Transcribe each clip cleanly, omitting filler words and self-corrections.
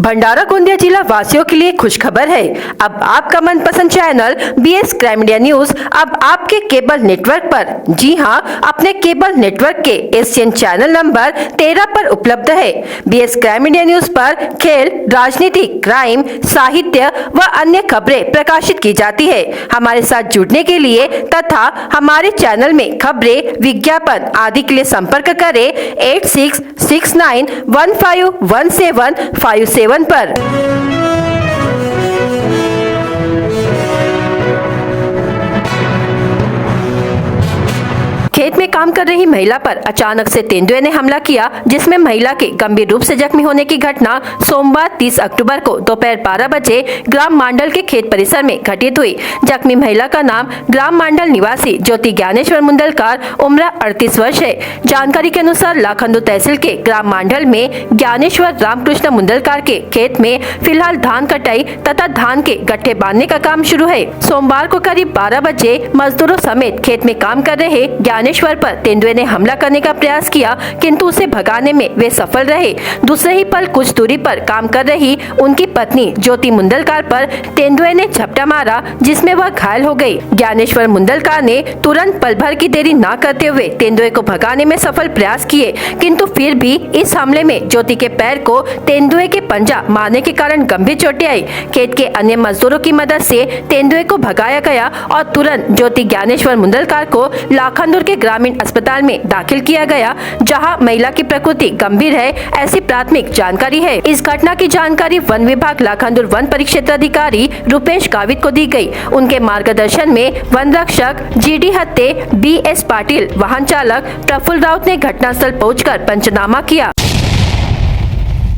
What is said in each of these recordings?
भंडारा गोंदिया जिला वासियों के लिए खुशखबर है। अब आपका मनपसंद channel BS crime India news अब आपके केबल नेटवर्क पर, जी हां, अपने केबल नेटवर्क के एशियन चैनल नंबर 13 पर उपलब्ध है। BS क्राइम इंडिया न्यूज पर खेल, राजनीति, क्राइम, साहित्य व अन्य खबरें प्रकाशित की जाती है। हमारे साथ जुड़ने के लिए तथा हमारे चैनल में खबरें, विज्ञापन आदि के लिए संपर्क करें 8669151757 पर। खेत में काम कर रही महिला पर अचानक से तेंदुए ने हमला किया, जिसमें महिला के गंभीर रूप से जख्मी होने की घटना सोमवार 30 अक्टूबर को दोपहर 12 बजे ग्राम मांडल के खेत परिसर में घटित हुई। जख्मी महिला का नाम ग्राम मांडल निवासी ज्योति ज्ञानेश्वर मुंदलकार, उम्र 38 वर्ष है। जानकारी के अनुसार लाखंदू तहसील के ग्राम मांडल में ज्ञानेश्वर रामकृष्ण मुंदलकार के खेत में फिलहाल धान कटाई तथा धान के गट्ठे बांधने का काम शुरू है। सोमवार को करीब 12 बजे मजदूरों समेत खेत में काम कर रहे ज्ञानेश्वर पर तेंदुए ने हमला करने का प्रयास किया, किंतु उसे भगाने में वे सफल रहे। दूसरे ही पल कुछ दूरी पर काम कर रही उनकी पत्नी ज्योति मुंदलकार पर तेंदुए ने झपटा मारा, जिसमें वह घायल हो गई। ज्ञानेश्वर मुंदलकार ने तुरंत पल भर की देरी न करते हुए तेंदुए को भगाने में सफल प्रयास किए, किंतु फिर भी इस हमले में ज्योति के पैर को तेंदुए के पंजा मारने के कारण गंभीर चोटें आई। खेत के अन्य मजदूरों की मदद से तेंदुए को भगाया गया और तुरंत ज्योति ज्ञानेश्वर मुंदलकार को लाखंदूर के ग्रामीण अस्पताल में दाखिल किया गया, जहां महिला की प्रकृति गंभीर है, ऐसी प्राथमिक जानकारी है। इस घटना की जानकारी वन विभाग लाखंदूर वन परिक्षेत्र अधिकारी रुपेश गावित को दी गई। उनके मार्गदर्शन में वन रक्षक GD हत्ते BS पाटिल, वाहन चालक प्रफुल्ल राउत ने घटनास्थल पहुंचकर पंचनामा किया।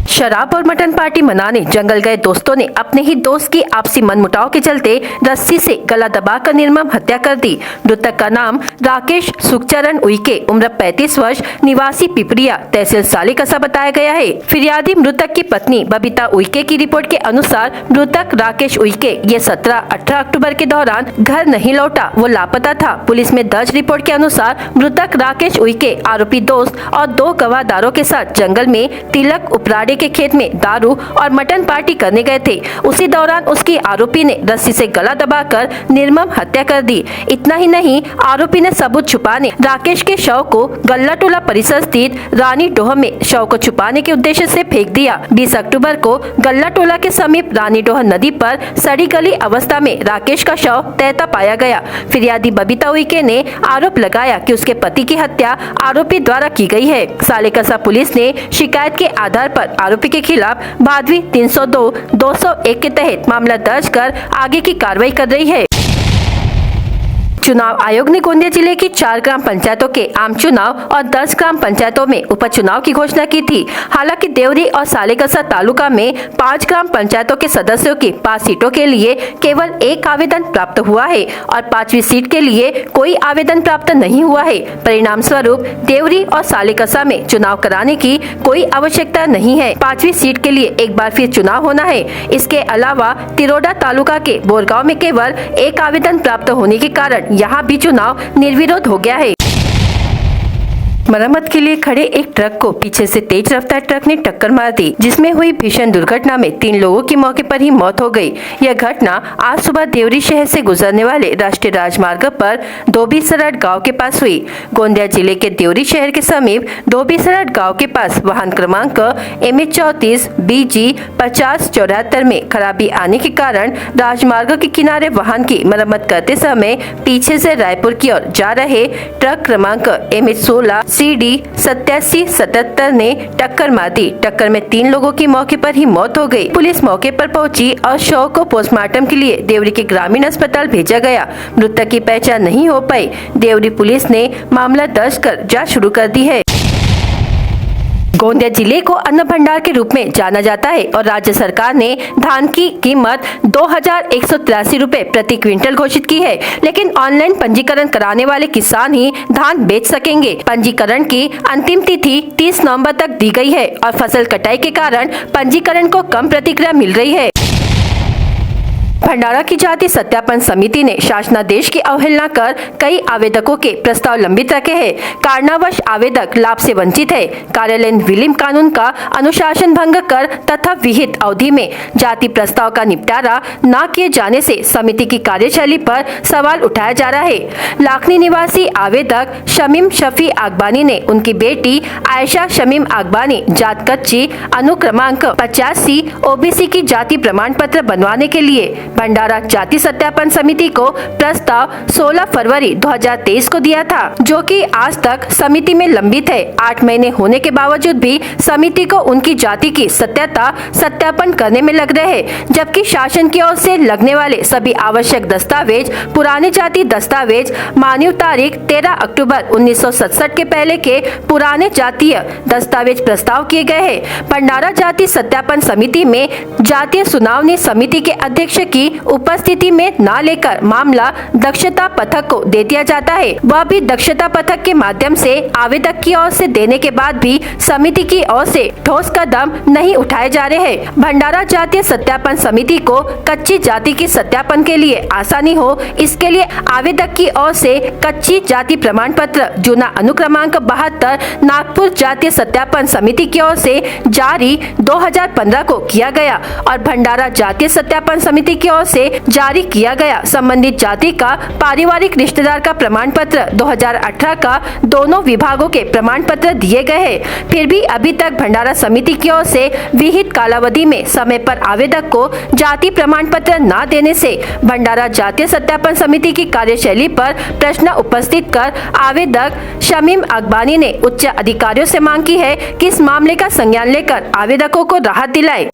शराब और मटन पार्टी मनाने जंगल गए दोस्तों ने अपने ही दोस्त की आपसी मनमुटाव के चलते रस्सी से गला दबाकर निर्मम हत्या कर दी। मृतक का नाम राकेश सुखचरण उइके, उम्र 35 वर्ष, निवासी पिपरिया, तहसील सालीकसा बताया गया है। फिरियादी मृतक की पत्नी बबीता उइके की रिपोर्ट के अनुसार मृतक राकेश उइके ये 17-18 अक्टूबर के दौरान घर नहीं लौटा, वो लापता था। पुलिस में दर्ज रिपोर्ट के अनुसार मृतक राकेश उइके आरोपी दोस्त और 2 गवाहदारों के साथ जंगल में तिलक उपराड़े के खेत में दारू और मटन पार्टी करने गए थे। उसी दौरान उसकी आरोपी ने रस्सी से गला दबाकर निर्मम हत्या कर दी। इतना ही नहीं, आरोपी ने सबूत छुपाने राकेश के शव को गल्ला टोला परिसर स्थित रानी डोह में शव को छुपाने के उद्देश्य से फेंक दिया। 20 अक्टूबर को गल्ला टोला के समीप रानी डोह नदी पर सड़ी गली अवस्था में राकेश का शव तैरता पाया गया। फिरियादी बबीता उइके ने आरोप लगाया कि उसके पति की हत्या आरोपी द्वारा की गई है। सालेकसा पुलिस ने शिकायत के आधार पर आरोपी के खिलाफ भादवी 302-201 के तहत मामला दर्ज कर आगे की कार्रवाई कर रही है। चुनाव आयोग ने गोंदिया जिले की 4 ग्राम पंचायतों के आम चुनाव और 10 ग्राम पंचायतों में उपचुनाव की घोषणा की थी। हालांकि देवरी और सालेकसा तालुका में 5 ग्राम पंचायतों के सदस्यों की 5 सीटों के लिए केवल 1 आवेदन प्राप्त हुआ है और 5वीं सीट के लिए कोई आवेदन प्राप्त नहीं हुआ है। परिणाम स्वरूप देवरी और सालेकसा में चुनाव कराने की कोई आवश्यकता नहीं है। 5वीं सीट के लिए एक बार फिर चुनाव होना है। इसके अलावा तिरोडा तालुका के बोरगांव में केवल 1 आवेदन प्राप्त होने के कारण यहाँ भी चुनाव निर्विरोध हो गया है। मरम्मत के लिए खड़े एक ट्रक को पीछे से तेज रफ्तार ट्रक ने टक्कर मार दी, जिसमें हुई भीषण दुर्घटना में 3 लोगों की मौके पर ही मौत हो गई। यह घटना आज सुबह देवरी शहर से गुजरने वाले राष्ट्रीय राजमार्ग पर धोबीसराट गांव के पास हुई। गोंदिया जिले के देवरी शहर के समीप धोबीसराट गांव के पास वाहन क्रमांक MH34 BG 5074 में खराबी आने के कारण राजमार्ग के किनारे वाहन की मरम्मत करते समय पीछे से रायपुर की ओर जा रहे ट्रक क्रमांक MH16 CD 8777 ने टक्कर मार दी। टक्कर में 3 लोगों की मौके पर ही मौत हो गई। पुलिस मौके पर पहुंची और शव को पोस्टमार्टम के लिए देवरी के ग्रामीण अस्पताल भेजा गया। मृतक की पहचान नहीं हो पाई। देवरी पुलिस ने मामला दर्ज कर जांच शुरू कर दी है। गोंदिया जिले को अन्न भंडार के रूप में जाना जाता है और राज्य सरकार ने धान की कीमत 2183 रुपए प्रति क्विंटल घोषित की है, लेकिन ऑनलाइन पंजीकरण कराने वाले किसान ही धान बेच सकेंगे। पंजीकरण की अंतिम तिथि 30 नवंबर तक दी गई है और फसल कटाई के कारण पंजीकरण को कम प्रतिक्रिया मिल रही है। भंडारा की जाति सत्यापन समिति ने शासनादेश की अवहेलना कर कई आवेदकों के प्रस्ताव लंबित रखे हैं। कारणवश आवेदक लाभ से वंचित है। कार्यालय विलीन कानून का अनुशासन भंग कर तथा विहित अवधि में जाति प्रस्ताव का निपटारा न किए जाने से समिति की कार्यशैली पर सवाल उठाया जा रहा है। लाखनी निवासी आवेदक शमीम शफी आगबानी ने उनकी बेटी आयशा शमीम आगबानी जात कच्ची अनुक्रमांक 85 ओबीसी की जाति प्रमाण पत्र बनवाने के लिए भंडारा जाति सत्यापन समिति को प्रस्ताव 16 फरवरी 2023 को दिया था, जो कि आज तक समिति में लंबित है। 8 महीने होने के बावजूद भी समिति को उनकी जाति की सत्यता सत्यापन करने में लग रहे हैं, जबकि शासन की ओर से लगने वाले सभी आवश्यक दस्तावेज, पुराने जाति दस्तावेज, मान्य तारीख 13 अक्टूबर 1967 के पहले के पुराने जातीय दस्तावेज प्रस्ताव किए गए हैं। भंडारा जाति सत्यापन समिति में जातीय सुनावनी समिति के अध्यक्ष की उपस्थिति में न लेकर मामला दक्षता पथक को दे दिया जाता है। वह भी दक्षता पथक के माध्यम से आवेदक की ओर से देने के बाद भी समिति की ओर से ठोस कदम नहीं उठाए जा रहे हैं। भंडारा जातीय सत्यापन समिति को कच्ची जाति की सत्यापन के लिए आसानी हो, इसके लिए आवेदक की ओर से कच्ची जाति प्रमाण पत्र जूना अनुक्रमांक 72 नागपुर जातीय सत्यापन समिति की ओर से जारी 2015 को किया गया और भंडारा जातीय सत्यापन समिति की ओर से जारी किया गया संबंधित जाति का पारिवारिक रिश्तेदार का प्रमाण पत्र 2018 का दोनों विभागों के प्रमाण पत्र दिए गए हैं। फिर भी अभी तक भंडारा समिति की ओर से विहित कालावधि में समय पर आवेदक को जाति प्रमाण पत्र न देने से भंडारा जातीय सत्यापन समिति की कार्यशैली पर प्रश्न उपस्थित कर आवेदक शमीम आगबानी ने उच्च अधिकारियों से मांग की है कि इस मामले का संज्ञान लेकर आवेदकों को राहत दिलाए।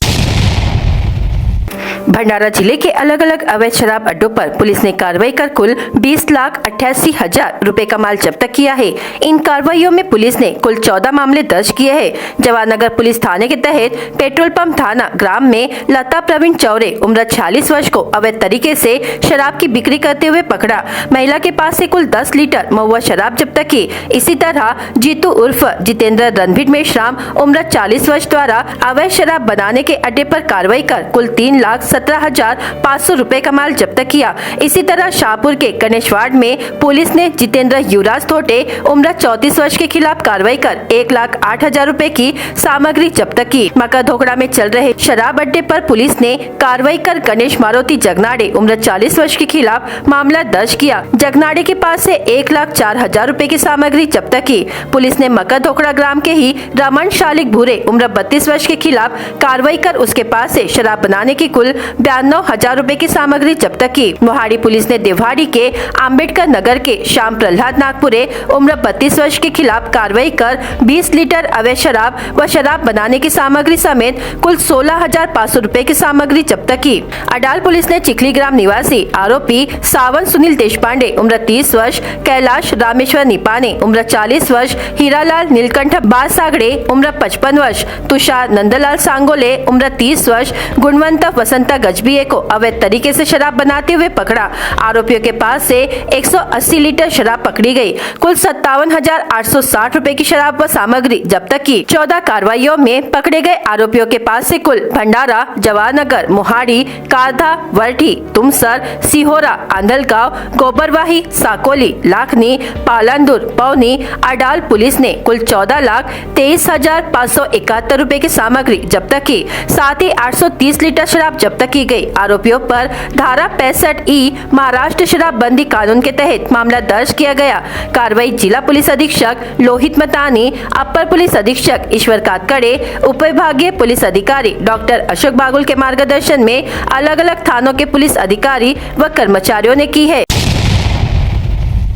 भंडारा जिले के अलग अलग अवैध शराब अड्डों पर पुलिस ने कार्रवाई कर कुल 20,88,000 रुपए का माल जब्त किया है। इन कार्रवाइयों में पुलिस ने कुल 14 मामले दर्ज किए हैं। जवाहरनगर पुलिस थाने के तहत पेट्रोल पंप थाना ग्राम में लता प्रवीण चौरे उम्र 46 वर्ष को अवैध तरीके से शराब की बिक्री करते हुए पकड़ा। महिला के पास से कुल 10 लीटर महुआ शराब जब्त की। इसी तरह जीतू उर्फ जितेंद्र रणबीर मेश्राम उम्र 40 वर्ष द्वारा अवैध शराब बनाने के अड्डे पर कार्रवाई कर कुल 3,17,500 रुपए का माल जब्त किया। इसी तरह शाहपुर के गणेशवाड़ में पुलिस ने जितेंद्र युवराज थोटे उम्र 34 वर्ष के खिलाफ कार्रवाई कर 1,08,000 रुपए की सामग्री जब्त की। मकर धोखड़ा में चल रहे शराब अड्डे पर पुलिस ने कार्रवाई कर गणेश मारुति जगनाड़े उम्र 40 वर्ष के खिलाफ मामला दर्ज किया। जगनाड़े के पास से 1,04,000 रुपए की सामग्री जब्त की। पुलिस ने मकर धोखड़ा ग्राम के ही रमन शालिक भूरे उम्र 32 वर्ष के खिलाफ कार्रवाई कर उसके पास से शराब बनाने की कुल 92,000 रुपए की सामग्री जब्त की। मोहाड़ी पुलिस ने देवहाड़ी के आम्बेडकर नगर के श्याम प्रहलाद नागपुरे उम्र 32 वर्ष के खिलाफ कार्रवाई कर 20 लीटर अवैध शराब व शराब बनाने की सामग्री समेत कुल 16,500 रुपए की सामग्री जब्त की। अडाल पुलिस ने चिखली ग्राम निवासी आरोपी सावन सुनील देशपांडे उम्र 30 वर्ष, कैलाश रामेश्वर निपाने उम्र 40 वर्ष, हीरालाल नीलकंठ बासागड़े उम्र 55 वर्ष, तुषार नंदलाल सांगोले उम्र 30 वर्ष, गुणवंत वसंता गजबीए को अवैध तरीके से शराब बनाते हुए पकड़ा। आरोपियों के पास से 180 लीटर शराब पकड़ी गई। कुल 57,860 रुपए की शराब व सामग्री जब्त की। 14 कार्रवाइयों में पकड़े गए आरोपियों के पास से कुल भंडारा, जवाहरनगर, मोहाड़ी, कारधा, वरठी, तुमसर, सिहोरा, आंधलगांव, गोबरवाही, साकोली, लाखनी, पालांदुर, पौनी, अडाल पुलिस ने कुल 14,23,571 रुपए की सामग्री जब्त की। साथ ही 830 लीटर शराब जब्त की गई। आरोपियों पर धारा 65E महाराष्ट्र शराबबंदी कानून के तहत मामला दर्ज किया गया। कार्रवाई जिला पुलिस अधीक्षक लोहित मतानी, अपर पुलिस अधीक्षक ईश्वर कातकड़े, उप विभागीय पुलिस अधिकारी डॉक्टर अशोक बागुल के मार्गदर्शन में अलग अलग थानों के पुलिस अधिकारी व कर्मचारियों ने की है।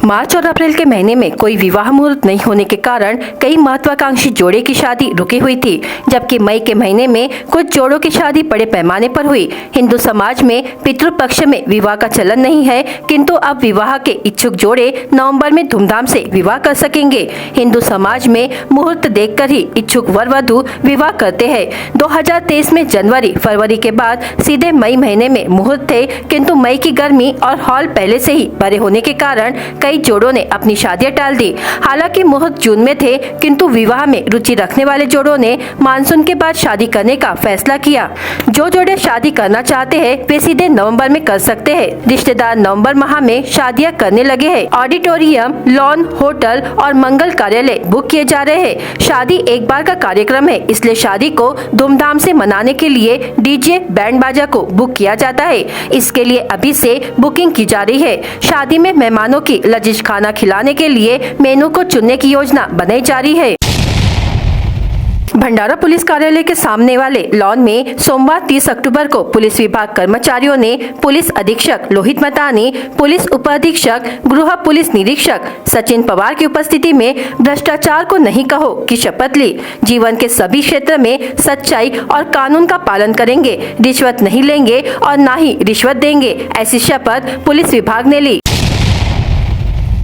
मार्च और अप्रैल के महीने में कोई विवाह मुहूर्त नहीं होने के कारण कई महत्वाकांक्षी जोड़े की शादी रुकी हुई थी, जबकि मई के महीने में कुछ जोड़ों की शादी बड़े पैमाने पर हुई। हिंदू समाज में पितृपक्ष में विवाह का चलन नहीं है, किंतु अब विवाह के इच्छुक जोड़े नवंबर में धूमधाम से विवाह कर सकेंगे। हिंदू समाज में मुहूर्त देखकर ही इच्छुक वर वधु विवाह करते हैं। 2023 में जनवरी फरवरी के बाद सीधे मई महीने में मुहूर्त थे, किंतु मई की गर्मी और हॉल पहले से ही भरे होने के कारण कई जोड़ों ने अपनी शादियां टाल दी। हालांकि मुहूर्त जून में थे, किंतु विवाह में रुचि रखने वाले जोड़ों ने मानसून के बाद शादी करने का फैसला किया। जो जोड़े शादी करना चाहते हैं वे सीधे नवंबर में कर सकते हैं। रिश्तेदार नवंबर माह में शादियां करने लगे हैं। ऑडिटोरियम, लॉन, होटल और मंगल कार्यालय बुक किए जा रहे हैं। शादी एक बार का कार्यक्रम है, इसलिए शादी को धूमधाम से मनाने के लिए डीजे, बैंड बाजा को बुक किया जाता है। इसके लिए अभी से बुकिंग की जा रही है। शादी में मेहमानों की लजीज खाना खिलाने के लिए मेनू को चुनने की योजना बनाई जा रही है। भंडारा पुलिस कार्यालय के सामने वाले लॉन में सोमवार 30 अक्टूबर को पुलिस विभाग कर्मचारियों ने पुलिस अधीक्षक लोहित मतानी, पुलिस उपाधीक्षक, गृह पुलिस निरीक्षक सचिन पवार की उपस्थिति में भ्रष्टाचार को नहीं कहो की शपथ ली। जीवन के सभी क्षेत्र में सच्चाई और कानून का पालन करेंगे, रिश्वत नहीं लेंगे और न ही रिश्वत देंगे, ऐसी शपथ पुलिस विभाग ने ली।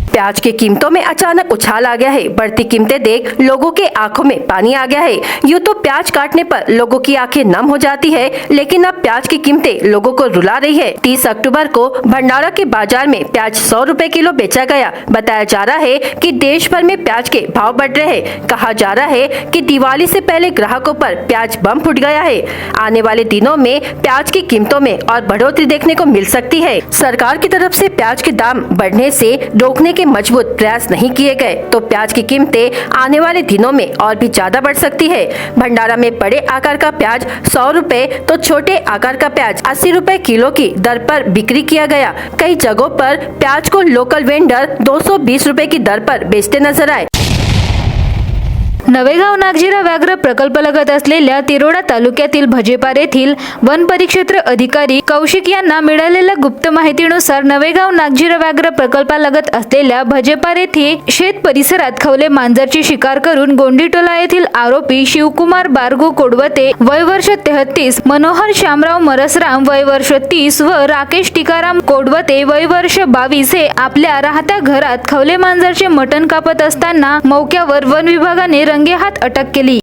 प्याज की कीमतों में अचानक उछाल आ गया है। बढ़ती कीमतें देख लोगों के आंखों में पानी आ गया है। यूं तो प्याज काटने पर लोगों की आंखें नम हो जाती है, लेकिन अब प्याज की कीमतें लोगों को रुला रही है। 30 अक्टूबर को भंडारा के बाजार में प्याज 100 रुपए किलो बेचा गया। बताया जा रहा है कि देश भर में प्याज के भाव बढ़ रहे हैं। कहा जा रहा है कि दिवाली से पहले ग्राहकों पर प्याज बम फूट गया है। आने वाले दिनों में प्याज की कीमतों में और बढ़ोतरी देखने को मिल सकती है। सरकार की तरफ से प्याज के दाम बढ़ने से रोकने के मजबूत प्रयास नहीं किए गए तो प्याज की कीमतें आने वाले दिनों में और भी ज्यादा बढ़ सकती है। भंडारा में बड़े आकार का प्याज 100 रुपए तो छोटे आकार का प्याज 80 रुपए किलो की दर पर बिक्री किया गया। कई जगहों पर प्याज को लोकल वेंडर 220 रुपए की दर पर बेचते नजर आए। नवेगाव नागझिरा व्याघ्र प्रकल्प लगत असलेल्या तिरोडा तालुक्यातील भजेपार येथील वन परिक्षेत्र अधिकारी कौशिक यांना मिळालेल्या गुप्त माहितीनुसार नवेगाव नागझिरा व्याघ्र प्रकल्पालगत असलेल्या भजेपार येथे शेत परिसरात खवले मांजरची शिकार करून गोंडीटोला येथील आरोपी शिवकुमार बारगू कोडवते वय वर्ष 33, मनोहर शामराव मरसराम वय वर्ष 30 व राकेश टिकाराम कोडवते वय वर्ष 22 हे आपल्या राहत्या घरात खवले मांजरचे मटण कापत असताना मौक्यावर वन विभागाने रंगेहात अटक केली।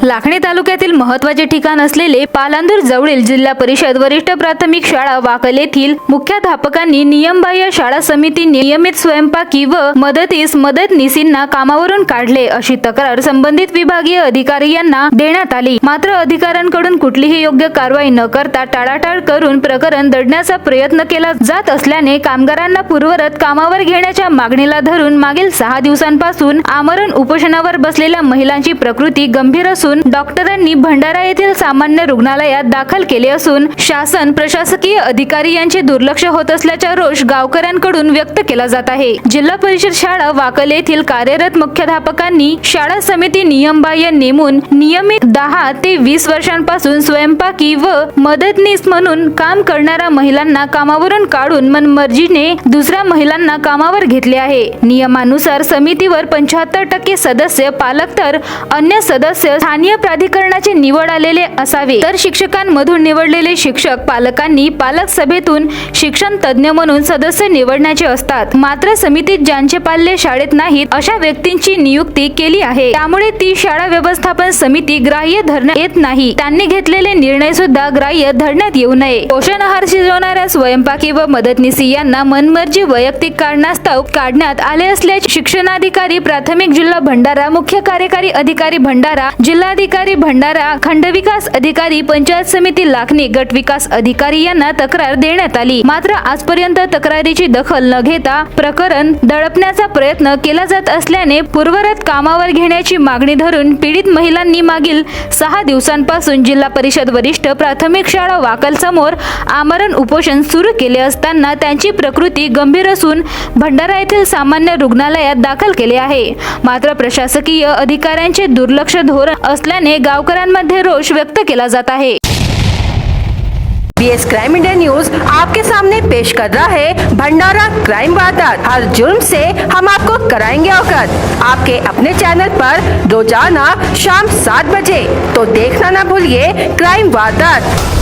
लाखणी तालुक्यातील महत्त्वाचे ठिकाण असलेले पालांदूर जवळील जिल्हा परिषद वरिष्ठ प्राथमिक शाळा वाकल येथील मुख्याध्यापकांनी नियमबाह्य शाळा समिती नियमित स्वयंपाकी व मदतनीसींना कामावरून काढले अशी तक्रार संबंधित विभागीय अधिकारी यांना देण्यात आली। मात्र अधिकाऱ्यांकडून कुठलीही योग्य कारवाई न करता टाळाटाळ करून प्रकरण दडण्याचा प्रयत्न केला जात असल्याने कामगारांना पूर्वरत कामावर घेण्याच्या मागणीला धरून मागील 6 दिवसांपासून आमरण उपोषणावर बसलेल्या महिलांची प्रकृती गंभीर असून डॉक्टरांनी भंडारा येथील सामान्य रुग्णालयात दाखल केले असून शासन प्रशासकीय अधिकारी यांचे दुर्लक्ष होत असल्याचा रोष गावकऱ्यांकडून व्यक्त केला जात आहे। जिल्हा परिषद शाळा वाकल येथील कार्यरत मुख्याध्यापकांनी शाळा समिती नियमबाह्य नेमून नियमित 10 ते 20 वर्षांपासून स्वयंपाकी व मदतनीस म्हणून काम करणाऱ्या महिलांना कामावरून काढून मनमर्जीने दुसऱ्या महिलांना कामावर घेतले आहे। नियमानुसार समितीवर 75% सदस्य पालक तर अन्य सदस्य स्थानीय प्राधिकरणाचे निवड आलेले असावे, तर शिक्षकांमधून निवडलेले शिक्षक पालकांनी पालक सभेतून शिक्षण तज्ञ म्हणून सदस्य निवडण्याचे असतात। मात्र समितीत ज्यांचे पाल्य शाळेत नाहीत अशा व्यक्तींची नियुक्ती केली आहे, त्यामुळे ती शाळा व्यवस्थापन समिती ग्राह्य धरण्यात येत नाही। त्यांनी घेतलेले निर्णय सुद्धा ग्राह्य धरण्यात येऊ नये। पोषण आहार शिजवणाऱ्या स्वयंपाकी व मदतनीसी यांना मनमर्जी वैयक्तिक कारणास्तव काढण्यात आले असल्याचे शिक्षणाधिकारी प्राथमिक जिल्हा भंडारा, मुख्य कार्यकारी अधिकारी भंडारा, जिल्हाधिकारी भंडारा, खंडविकास अधिकारी, पंचायत समिती लाखणी, गट विकास अधिकारी यांना तक्रार देण्यात आली। मात्र आजपर्यंत तक्रारीची दखल न घेता प्रकरण दडपण्याचा प्रयत्न केला जात असल्याने पूर्वरत कामावर घेण्याची मागणी धरून पीडित महिलांनी मागील 6 दिवसांपासून जिल्हा परिषद वरिष्ठ प्राथमिक शाळा वाकल समोर आमरण उपोषण सुरू केले असताना त्यांची प्रकृती गंभीर असून भंडारा येथील सामान्य रुग्णालयात दाखल केले आहे। मात्र प्रशासकीय अधिकाऱ्यांचे दुर्लक्ष धोरण असल्याने गावकऱ्यांमध्ये रोष व्यक्त केला जात आहे। BS क्राइम इंडिया न्यूज आपके सामने पेश कर रहा है भंडारा क्राइम वारदात। हर जुर्म से हम आपको कराएंगे अवगत। आपके अपने चैनल पर रोजाना शाम 7 बजे, तो देखना ना भूलिए क्राइम वारदात।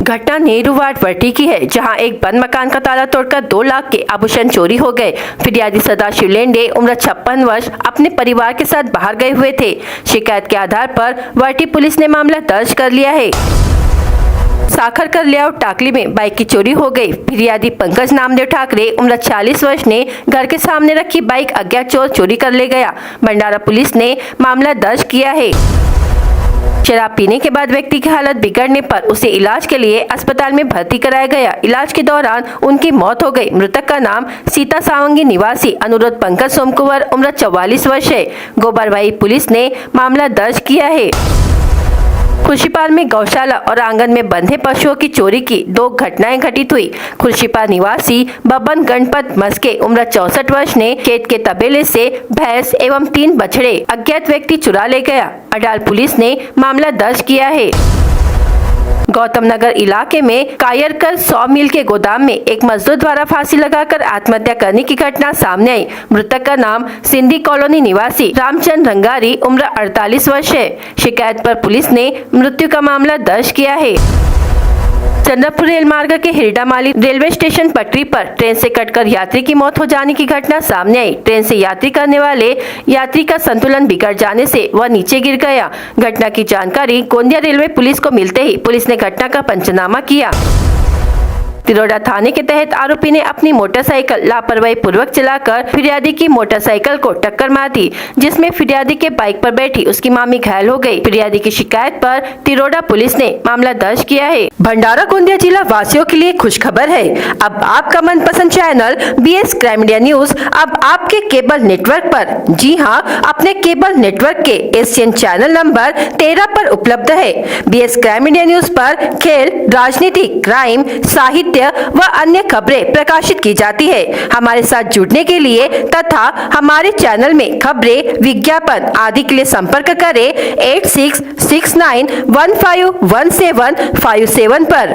घटना नेहरू वार्ड वर्टी की है, जहां एक बंद मकान का ताला तोड़कर 2 लाख के आभूषण चोरी हो गए। फिरियादी सदाशिव लेंडे उम्र 56 वर्ष अपने परिवार के साथ बाहर गए हुए थे। शिकायत के आधार पर वर्टी पुलिस ने मामला दर्ज कर लिया है। साखरकर लेआउट टाकली में बाइक की चोरी हो गई। फिरियादी पंकज नामदेव ठाकरे उम्र 40 वर्ष ने घर के सामने रखी बाइक अज्ञात चोर चोरी कर ले गया। भंडारा पुलिस ने मामला दर्ज किया है। शराब पीने के बाद व्यक्ति की हालत बिगड़ने पर उसे इलाज के लिए अस्पताल में भर्ती कराया गया। इलाज के दौरान उनकी मौत हो गई। मृतक का नाम सीता सावंगी निवासी अनुरोध पंकज सोमकुंवर उम्र 44 वर्ष है। गोबरवाही पुलिस ने मामला दर्ज किया है। खुर्शीपार में गौशाला और आंगन में बंधे पशुओं की चोरी की 2 घटनाएं घटित हुई। खुर्शीपार निवासी बबन गणपत मस्के उम्र 64 वर्ष ने खेत के तबेले से भैंस एवं 3 बछड़े अज्ञात व्यक्ति चुरा ले गया। अडाल पुलिस ने मामला दर्ज किया है। गौतम नगर इलाके में कायरकर 100 मील के गोदाम में एक मजदूर द्वारा फांसी लगाकर आत्महत्या करने की घटना सामने आई। मृतक का नाम सिंधी कॉलोनी निवासी रामचंद्र रंगारी उम्र 48 वर्ष है। शिकायत पर पुलिस ने मृत्यु का मामला दर्ज किया है। चंद्रपुर रेल मार्ग के हिरडामाली रेलवे स्टेशन पटरी पर ट्रेन से कटकर यात्री की मौत हो जाने की घटना सामने आई। ट्रेन से यात्री करने वाले यात्री का संतुलन बिगड़ जाने से वह नीचे गिर गया। घटना की जानकारी गोंदिया रेलवे पुलिस को मिलते ही पुलिस ने घटना का पंचनामा किया। तिरोडा थाने के तहत आरोपी ने अपनी मोटरसाइकिल लापरवाही पूर्वक चलाकर फिरियादी की मोटरसाइकिल को टक्कर मार दी, जिसमें फिरियादी के बाइक पर बैठी उसकी मामी घायल हो गई। फिरियादी की शिकायत पर तिरोडा पुलिस ने मामला दर्ज किया है। भंडारा गोंदिया जिला वासियों के लिए खुशखबर है। अब आपका मनपसंद channel BS crime media news अब आपके केबल नेटवर्क पर, जी हाँ, अपने केबल नेटवर्क के एशियन चैनल नंबर 13 पर उपलब्ध है। BS क्राइम मीडिया न्यूज पर खेल, राजनीति, क्राइम, साहित्य व अन्य खबरें प्रकाशित की जाती है। हमारे साथ जुड़ने के लिए तथा हमारे चैनल में खबरें, विज्ञापन आदि के लिए संपर्क करें 8669151757 पर।